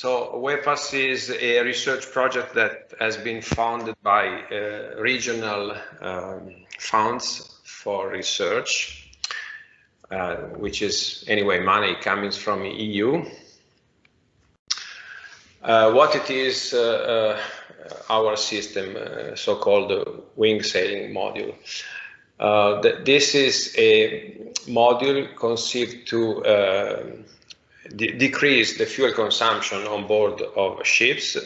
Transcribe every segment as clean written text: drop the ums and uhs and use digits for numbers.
So WEPAS is a research project that has been funded by regional funds for research, which is anyway money coming from EU. What it is, our system, so-called wing sailing module. This is a module conceived to decrease the fuel consumption on board of ships.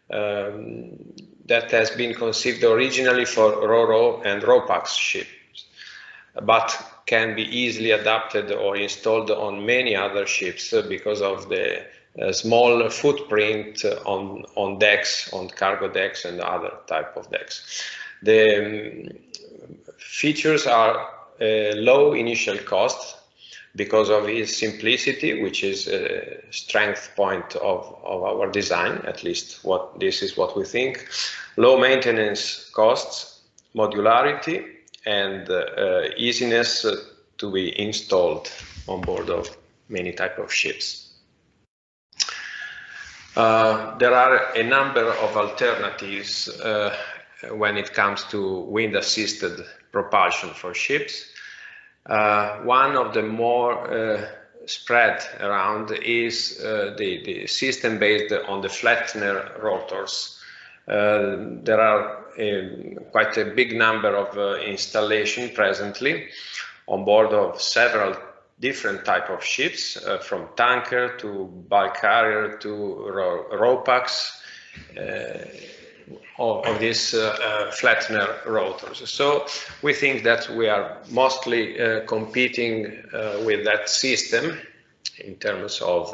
That has been conceived originally for Ro-Ro and Ro-Pax ships, but can be easily adapted or installed on many other ships because of the small footprint on decks, on cargo decks and other type of decks. The features are low initial cost because of its simplicity, which is a strength point of our design, at least this is what we think. Low maintenance costs, modularity, and easiness to be installed on board of many type of ships. There are a number of alternatives when it comes to wind-assisted propulsion for ships. One of the more spread around is the system based on the Flettner rotors. There are quite a big number of installations presently on board of several different type of ships, from tanker to bulk carrier to Ro-Pax, of these Flettner rotors. So we think that we are mostly competing with that system in terms of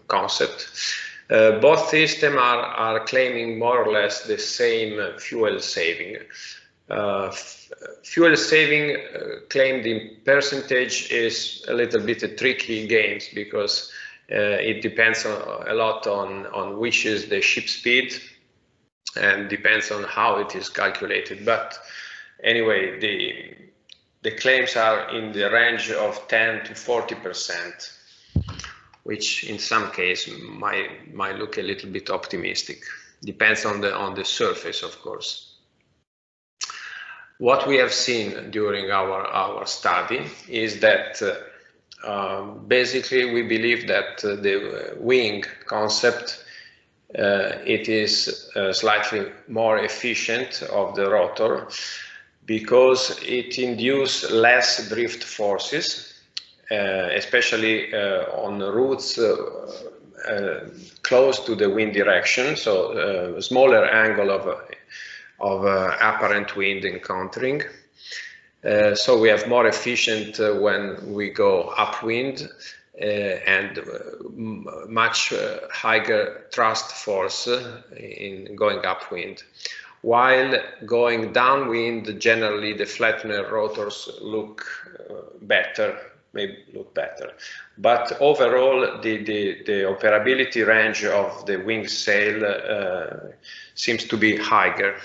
concept. Both systems are claiming more or less the same fuel saving. Fuel saving claimed in percentage is a little bit a tricky game because it depends a lot on which is the ship speed and depends on how it is calculated. But anyway, the claims are in the range of 10 to 40%, which in some case might look a little bit optimistic. Depends on the surface, of course. What we have seen during our study is that basically we believe that the wing concept it is slightly more efficient of the rotor because it induces less drift forces, especially on routes close to the wind direction, so smaller angle of apparent wind encountering. So we have more efficient when we go upwind and much higher thrust force in going upwind. While going downwind, generally the Flettner rotors look better, maybe look better. But overall, the operability range of the wing sail seems to be higher.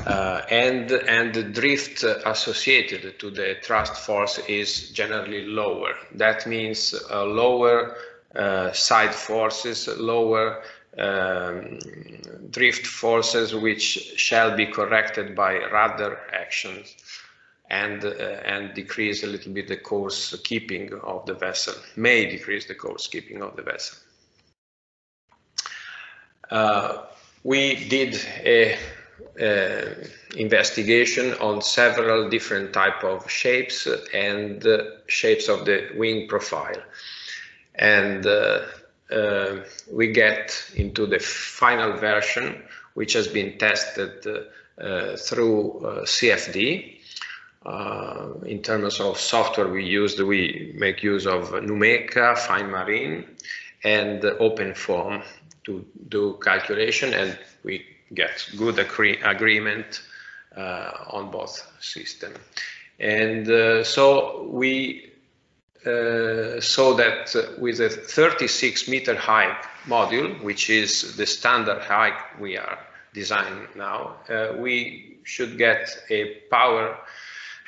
And the drift associated to the thrust force is generally lower. That means lower side forces, lower drift forces, which shall be corrected by rudder actions and decrease a little bit the course keeping of the vessel, may decrease the course keeping of the vessel. We did a investigation on several different type of shapes and shapes of the wing profile, and we get into the final version, which has been tested through CFD. In terms of software we make use of Numeka, Fine Marine and OpenFOAM to do calculation, and we get good agreement on both systems. And so we saw that with a 36-meter high module, which is the standard height we are designing now, we should get a power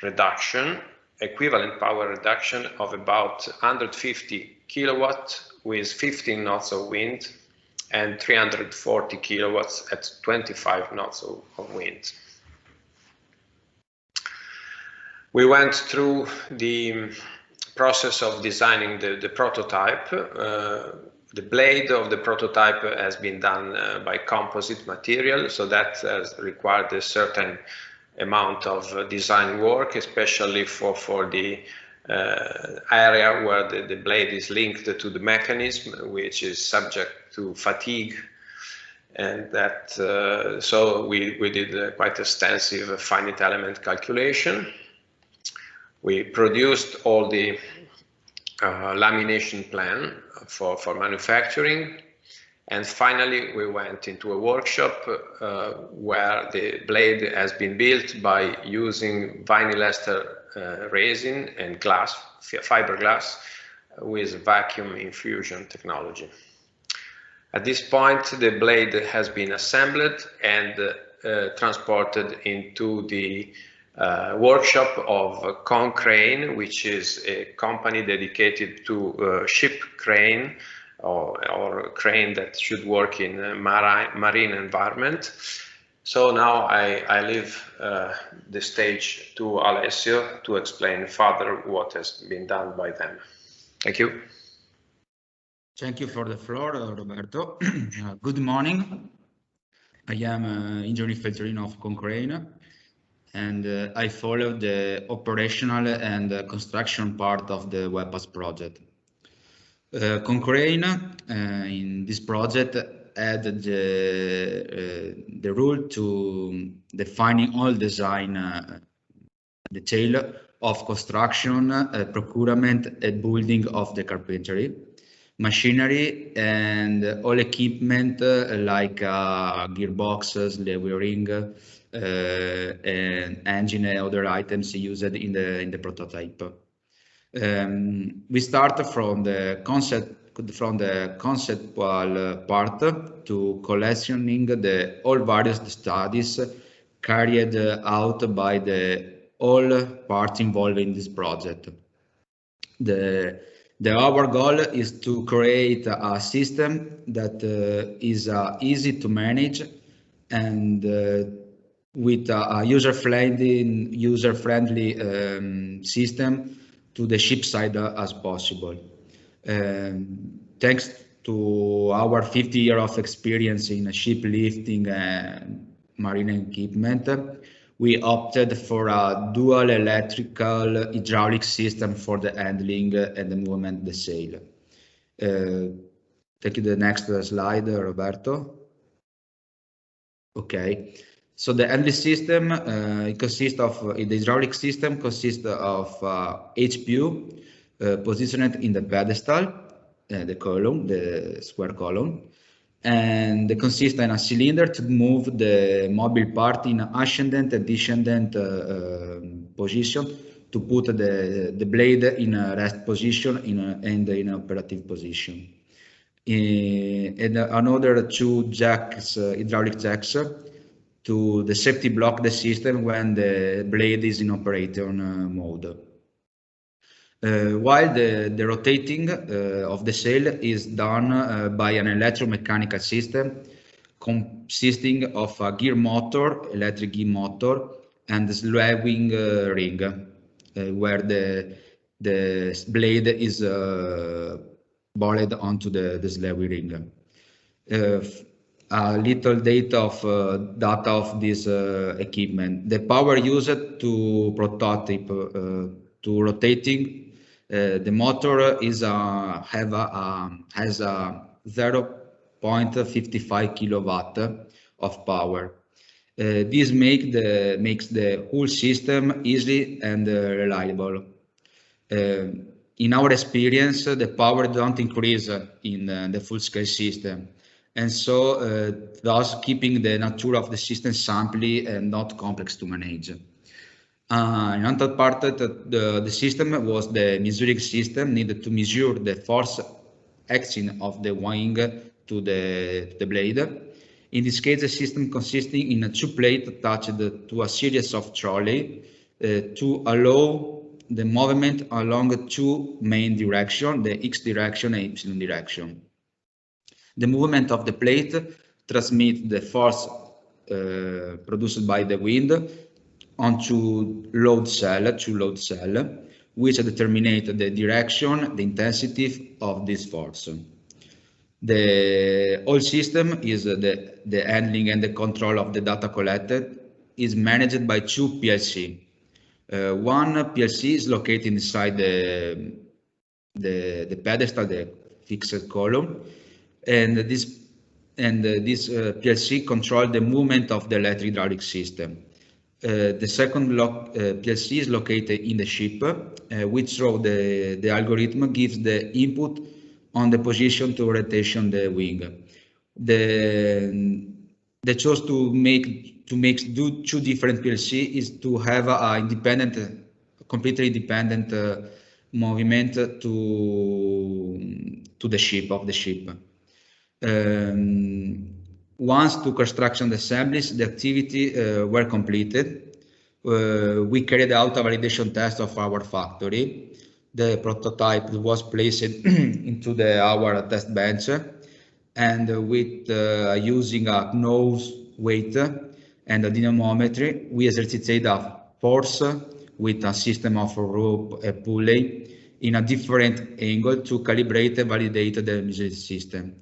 reduction, equivalent power reduction of about 150 kilowatt with 15 knots of wind and 340 kilowatts at 25 knots of wind. We went through the process of designing the prototype. The blade of the prototype has been done by composite material, so that has required a certain amount of design work, especially for the area where the blade is linked to the mechanism, which is subject to fatigue. And that, so we did quite extensive finite element calculation. We produced all the lamination plan for manufacturing. And finally, we went into a workshop where the blade has been built by using vinyl ester resin and glass, fiberglass, with vacuum infusion technology. At this point, the blade has been assembled and transported into the workshop of Concrane, which is a company dedicated to ship crane or crane that should work in a marine environment. So now I leave the stage to Alessio to explain further what has been done by them. Thank you. Thank you for the floor, Roberto. Good morning. I am Engineer Feltrino of Concrane, and I follow the operational and construction part of the WEPAS project. Concrane in this project added the rule to defining all design detail of construction, procurement and building of the carpentry, machinery and all equipment like gearboxes, levering, and engine and other items used in the prototype. We start from the conceptual part to collecting all various studies carried out by all parts involved in this project. Our goal is to create a system that is easy to manage and with a user-friendly system to the ship side as possible. Thanks to our 50 years of experience in ship lifting and marine equipment, we opted for a dual electrical hydraulic system for the handling and the movement of the sail. Take the next slide, Roberto. Okay. So the handling system it consists of the hydraulic system consists of HPU positioned in the pedestal, the column, the square column, and it consists in a cylinder to move the mobile part in ascendant and descendant position to put the blade in a rest position and in operative position. And another two jacks, hydraulic jacks, to the safety block the system when the blade is in operation mode. While the rotating of the sail is done by an electromechanical system consisting of a gear motor, electric gear motor, and the slewing ring, where the blade is bolted onto the slewing ring. A little data of this equipment. The power used to prototype to rotating the motor is has a 0.55 kilowatt of power. This makes the whole system easy and reliable. In our experience, the power don't increase in the full-scale system, and so thus keeping the nature of the system simple and not complex to manage. Another part of the system was the measuring system needed to measure the force action of the wing to the blade. In this case, the system consisting in a two plate attached to a series of trolley to allow the movement along two main directions, the X direction and Y direction. The movement of the plate transmits the force produced by the wind onto load cell, which determine the direction, the intensity of this force. The whole system is the handling and the control of the data collected is managed by two PLC. One PLC is located inside the pedestal, the fixed column, and this PLC controls the movement of the electric hydraulic system. The second PLC is located in the ship, which through the algorithm gives the input on the position to rotation the wing. The choice to make two different PLC is to have a completely independent movement to the ship. Once two construction assemblies, the activity were completed, we carried out a validation test of our factory. The prototype was placed into our test bench, and with using a nose weight and a dynamometry, we exercised a force with a system of rope and pulley in a different angle to calibrate and validate the system.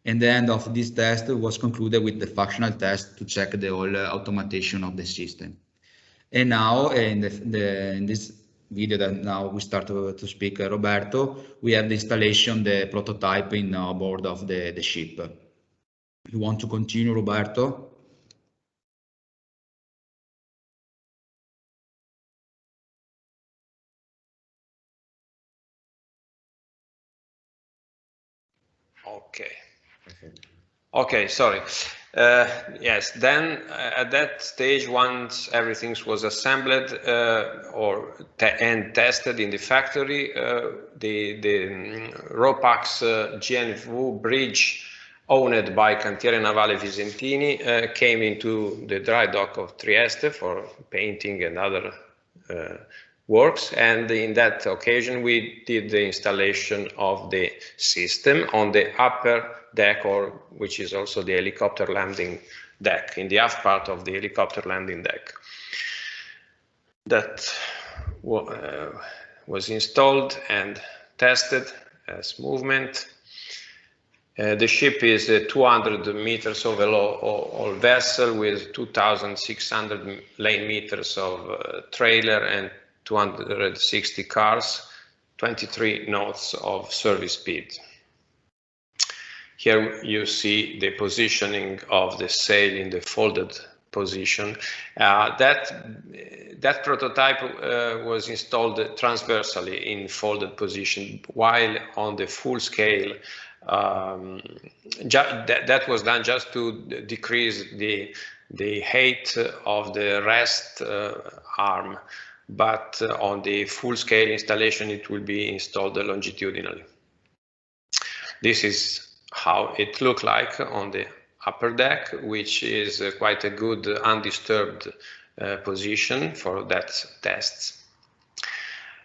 And the end of this test was concluded with the functional test to check the whole automation of the system. And now in this video that now we start to speak, Roberto, we have the installation, the prototype in board of the ship. You want to continue, Roberto? Okay. Okay, sorry. Yes, then at that stage, once everything was assembled and tested in the factory, the ROPAX GNV bridge owned by Cantiere Navale Visentini came into the dry dock of Trieste for painting and other works, and in that occasion we did the installation of the system on the upper deck, or which is also the helicopter landing deck, in the aft part of the helicopter landing deck. That was installed and tested as movement. The ship is a 200 meters overall vessel with 2,600 lane meters of trailer and 260 cars, 23 knots of service speed. Here you see the positioning of the sail in the folded position. That prototype was installed transversally in folded position, while on the full scale that was done just to decrease the height of the rest arm, but on the full scale installation it will be installed longitudinally. This is how it looked like on the upper deck, which is quite a good undisturbed position for that test.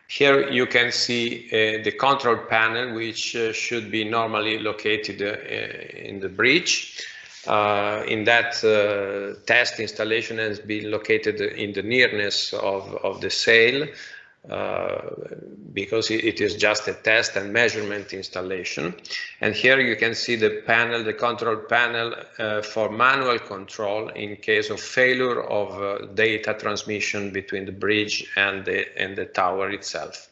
Here you can see the control panel, which should be normally located in the bridge. In that test, installation has been located in the nearness of the sail, because it is just a test and measurement installation. And here you can see the panel, the control panel for manual control in case of failure of data transmission between the bridge and the tower itself.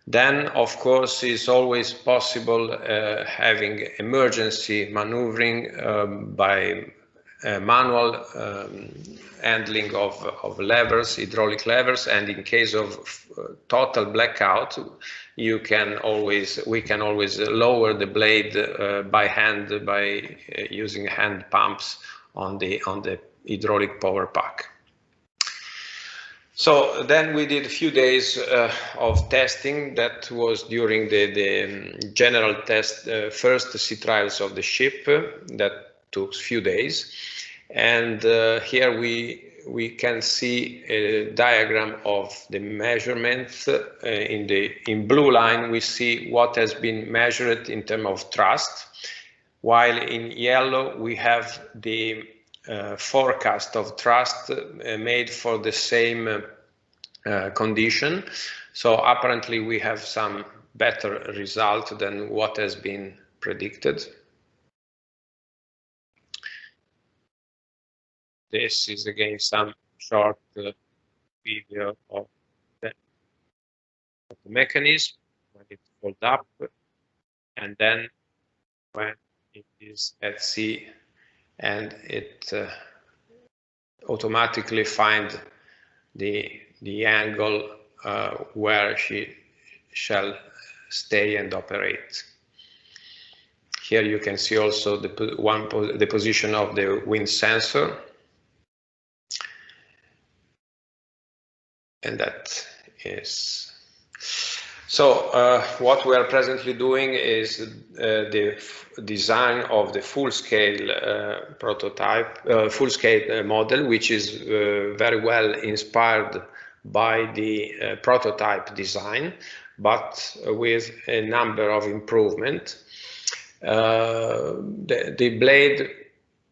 Then, of course, it's always possible having emergency maneuvering by manual handling of levers, hydraulic levers, and in case of total blackout, we can always lower the blade by hand by using hand pumps on the hydraulic power pack. So then we did a few days of testing. That was during the general test, first sea trials of the ship that took a few days. And here we we can see a diagram of the measurements. In blue line, we see what has been measured in terms of thrust, while in yellow we have the forecast of thrust made for the same condition. So apparently we have some better result than what has been predicted. This is again some short video of the mechanism when it's pulled up, and then when it is at sea, and it automatically find the angle where she shall stay and operate. Here you can see also the position of the wind sensor, and that is so. What we are presently doing is the design of the full-scale prototype, full-scale model, which is very well inspired by the prototype design, but with a number of improvements. The blade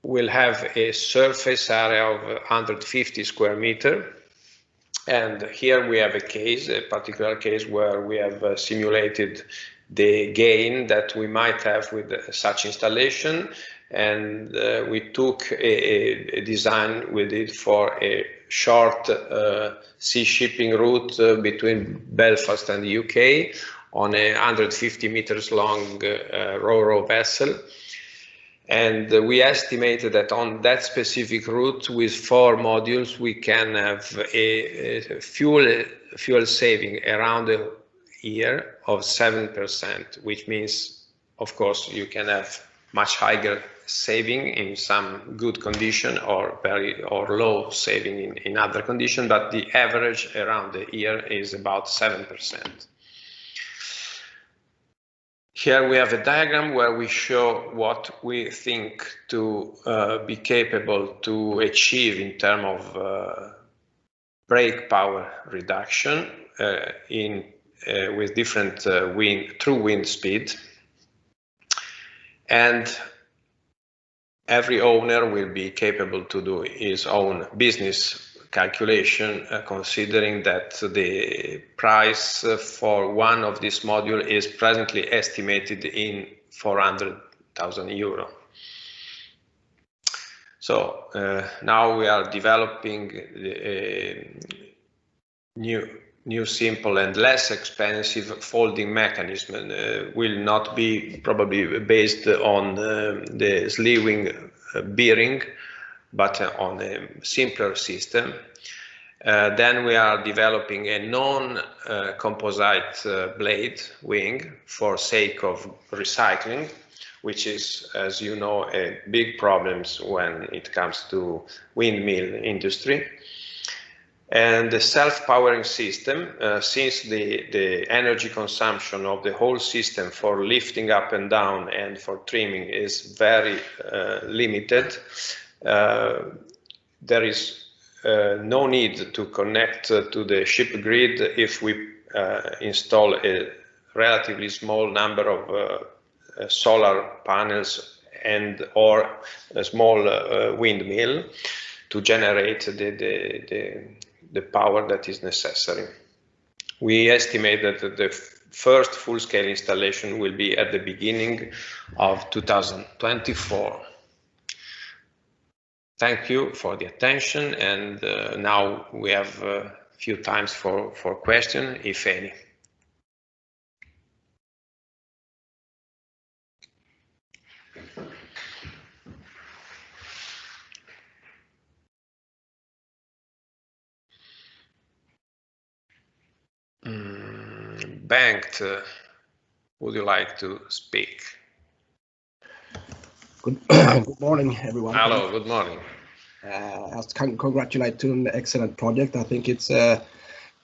will have a surface area of 150 square meters. And here we have a particular case where we have simulated the gain that we might have with such installation, and we took a design with it for a short sea shipping route between Belfast and the UK on a 150 meters long ro-ro vessel. And we estimated that on that specific route with 4 modules, we can have a fuel saving around a year of 7%, which means, of course, you can have much higher saving in some good condition or low saving in other condition, but the average around the year is about 7%. Here we have a diagram where we show what we think to be capable to achieve in terms of brake power reduction with different true wind speed. And every owner will be capable to do his own business calculation, considering that the price for one of this module is presently estimated in 400,000 euro. So now we are developing a new simple and less expensive folding mechanism. Will not be probably based on the slewing bearing, but on a simpler system. Then we are developing a non-composite blade wing for sake of recycling, which is, as you know, a big problem when it comes to windmill industry. And the self-powering system, since the energy consumption of the whole system for lifting up and down and for trimming is very limited, there is no need to connect to the ship grid if we install a relatively small number of solar panels and or a small windmill to generate the power that is necessary. We estimate that the first full-scale installation will be at the beginning of 2024. Thank you for the attention, and now we have a few times for questions, if any. Bengt, would you like to speak? Good morning, everyone. Hello, good morning. I can congratulate to an excellent project. I think it's a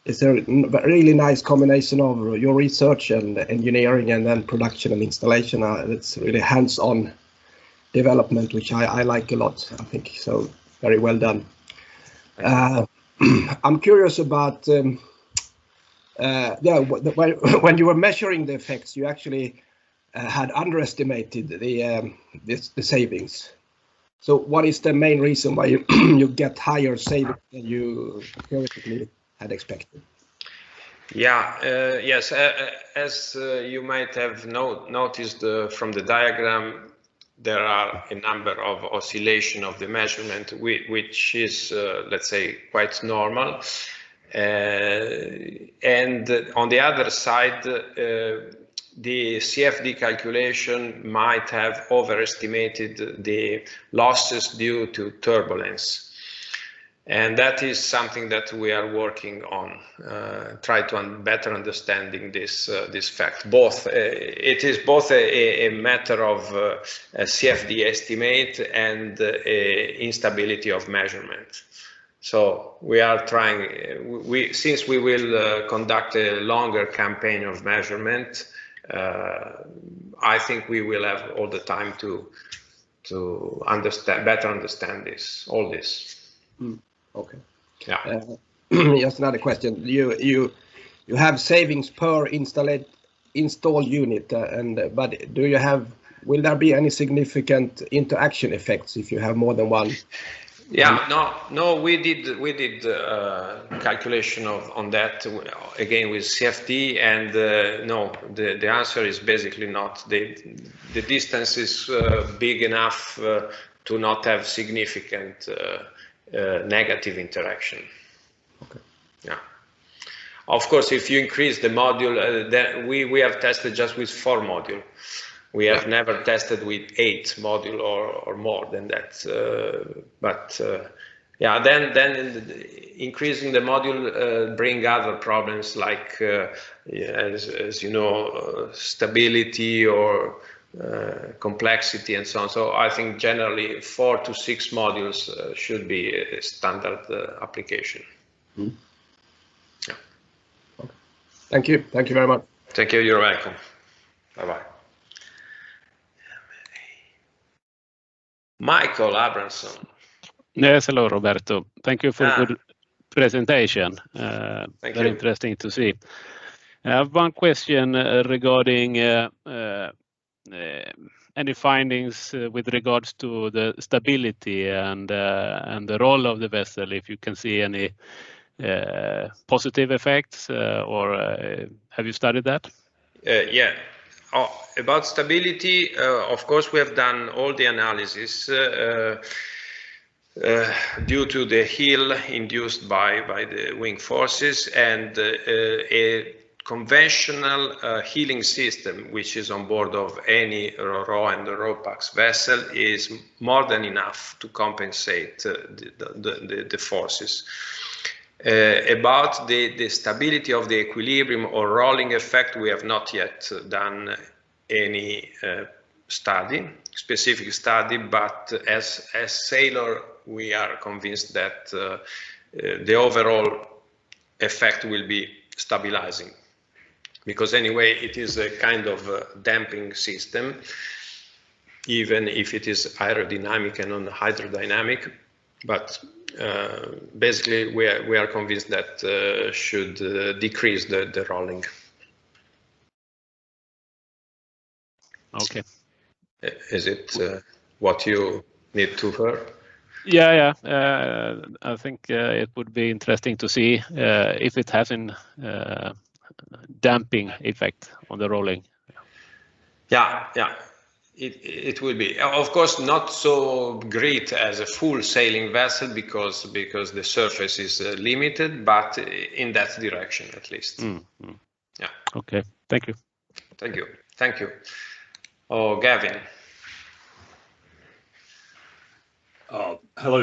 really nice combination of your research and engineering and then production and installation. It's really hands-on development, which I like a lot. I think so. Very well done. I'm curious about when you were measuring the effects, you actually had underestimated the savings. So what is the main reason why you get higher savings than you theoretically had expected? Yeah, yes, as you might have noticed from the diagram, there are a number of oscillation of the measurement, which is, let's say, quite normal. And on the other side, the CFD calculation might have overestimated the losses due to turbulence. And that is something that we are working on, try to better understanding this fact. Both it is both a matter of a CFD estimate and instability of measurement. So we are trying. Since we will conduct a longer campaign of measurement, I think we will have all the time to better understand all this. Okay. Yeah. Just another question. You have savings per installed unit, but will there be any significant interaction effects if you have more than one? Yeah, no, we did calculation on that again with CFD, and no, the answer is basically not. The distance is big enough to not have significant negative interaction. Okay. Yeah. Of course, if you increase the module, then we have tested just with 4 modules. We have never tested with 8 modules or more than that. Yeah, then increasing the module bring other problems like, as you know, stability or complexity and so on. So I think generally 4 to 6 modules should be a standard application. Mm. Yeah. Okay. Thank you. Thank you very much. Thank you. You're welcome. Bye-bye. Michael Abramson. Yes, hello, Roberto. Thank you for a good presentation. Very interesting to see. I have one question regarding any findings with regards to the stability and the role of the vessel, if you can see any positive effects, or have you studied that? Yeah. About stability, of course, we have done all the analysis due to the heel induced by the wing forces, and a conventional healing system, which is on board of any RO and ROPAX vessel, is more than enough to compensate the forces. About the stability of the equilibrium or rolling effect, we have not yet done any specific study, but as sailor, we are convinced that the overall effect will be stabilizing, because anyway it is a kind of damping system, even if it is aerodynamic and non-hydrodynamic. But basically we are convinced that should decrease the rolling. Okay. Is it what you need to hear? Yeah. I think it would be interesting to see if it has a damping effect on the rolling. Yeah. It will be, of course, not so great as a full sailing vessel because the surface is limited, but in that direction at least. Mm-hmm. Yeah. Okay. Thank you. Thank you. Oh, Gavin. Hello,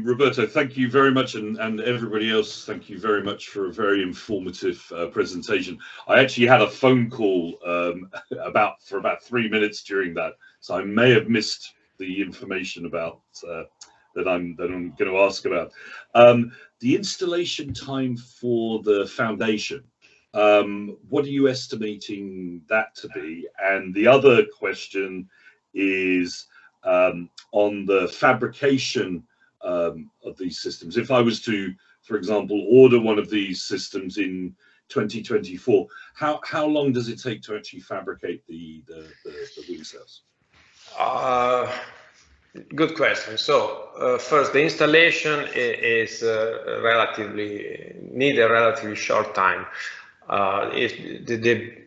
Roberto. Thank you very much, and everybody else. Thank you very much for a very informative presentation. I actually had a phone call for about 3 minutes during that, so I may have missed the information about that I'm going to ask about. The installation time for the foundation. What are you estimating that to be? And the other question is, on the fabrication of these systems. If I was to, for example, order one of these systems in 2024, how long does it take to actually fabricate the wing cells? Good question. So first, the installation is need a relatively short time. If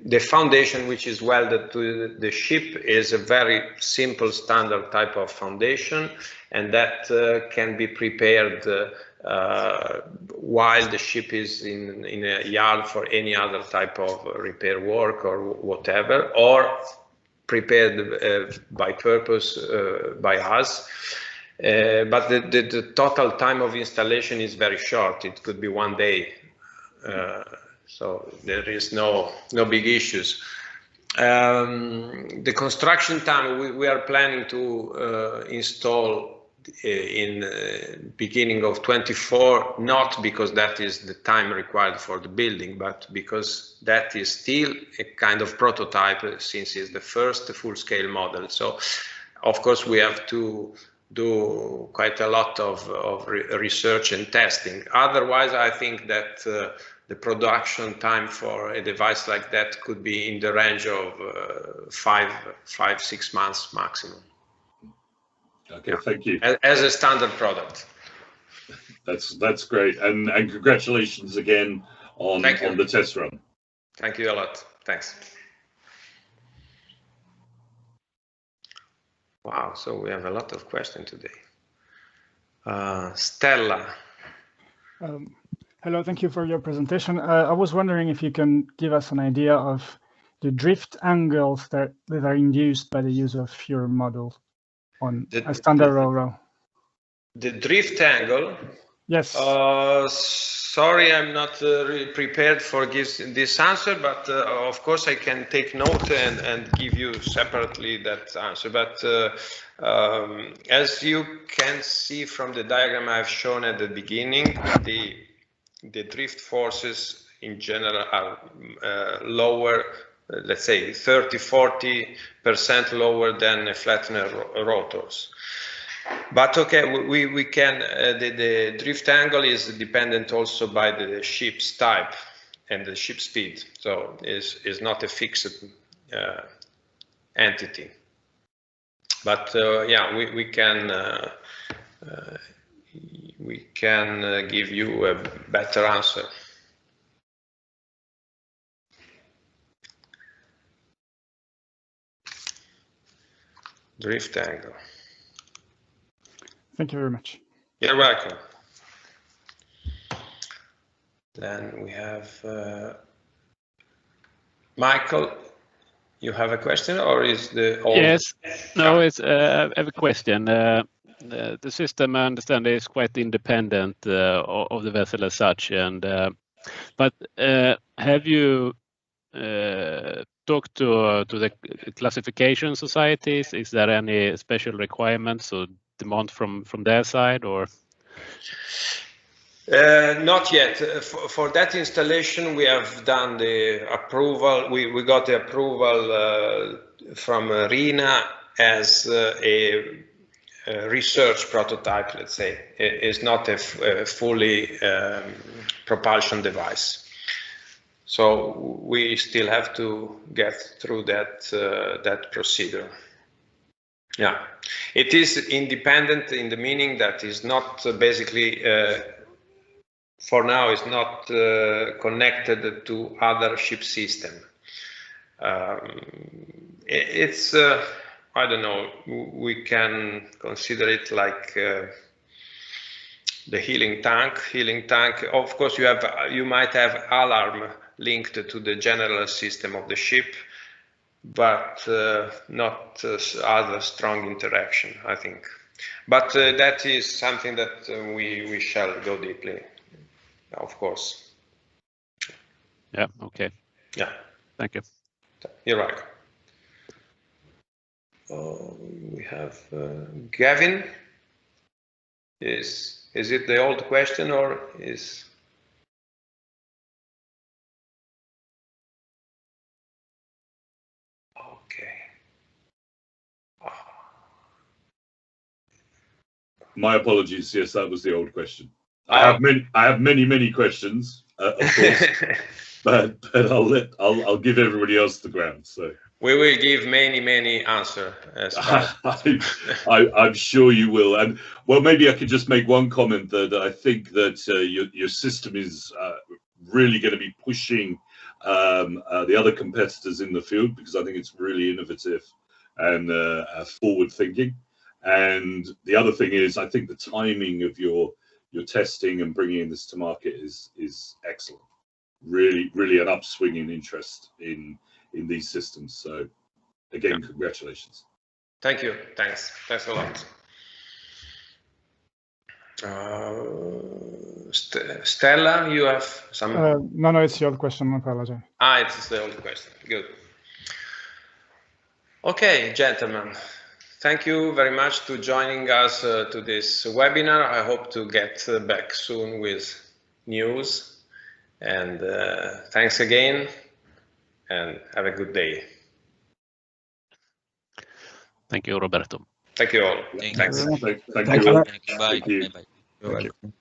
the foundation which is welded to the ship is a very simple standard type of foundation, and that can be prepared while the ship is in a yard for any other type of repair work or whatever, or prepared by purpose by us. But the total time of installation is very short. It could be 1 day. So there is no big issues. The construction time, we are planning to install in beginning of 24, not because that is the time required for the building, but because that is still a kind of prototype, since it's the first full-scale model. So of course we have to do quite a lot of research and testing. Otherwise, I think that the production time for a device like that could be in the range of 5-6 months maximum. Okay, thank you. As a standard product. That's great, and congratulations again on the test run. Thank you a lot. Thanks. Wow, so we have a lot of questions today. Stella. Hello, thank you for your presentation. I was wondering if you can give us an idea of the drift angles that are induced by the use of your model on a standard RoRo. The drift angle? Yes. Sorry, I'm not prepared for this answer, but of course I can take note and give you separately that answer. But as you can see from the diagram I've shown at the beginning, the drift forces in general are lower, let's say 30–40% lower than flattener rotors. But okay, we can, the drift angle is dependent also by the ship's type and the ship speed, so is not a fixed entity. But yeah, we can give you a better answer. Drift angle. Thank you very much. You're welcome. Then we have Michael. You have a question, or is the old? Yes. No, it's I have a question. The system, I understand, is quite independent of the vessel as such, and but have you talked to the classification societies? Is there any special requirements or demand from their side, or? Not yet. For that installation, we have done the approval. We got the approval from RINA as a research prototype, let's say. It's not a fully propulsion device. So we still have to get through that procedure. Yeah, it is independent in the meaning that is not basically, for now, is not connected to other ship system. It's, I don't know, we can consider it like the healing tank. Of course, you might have alarm linked to the general system of the ship, but not other strong interaction, I think. But that is something that we shall go deeply, of course. Yeah, okay. Yeah. Thank you. You're right. We have Gavin. Is it the old question, or is... Okay. My apologies. Yes, that was the old question. I have many questions, of course, but I'll give everybody else the ground. So we will give many answers. I'm sure you will. And well, maybe I could just make one comment that I think that your system is really going to be pushing the other competitors in the field, because I think it's really innovative and forward thinking. And the other thing is, I think the timing of your testing and bringing this to market is excellent. Really an upswing in interest in these systems. So again, congratulations. Thank you. Thanks a lot. Stella, you have some? No, it's the old question. I apologize. It's the old question. Good. Okay, gentlemen. Thank you very much to joining us to this webinar. I hope to get back soon with news. And thanks again, and have a good day. Thank you, Roberto. Thank you all. Thank you. Thank you. Bye. You're welcome.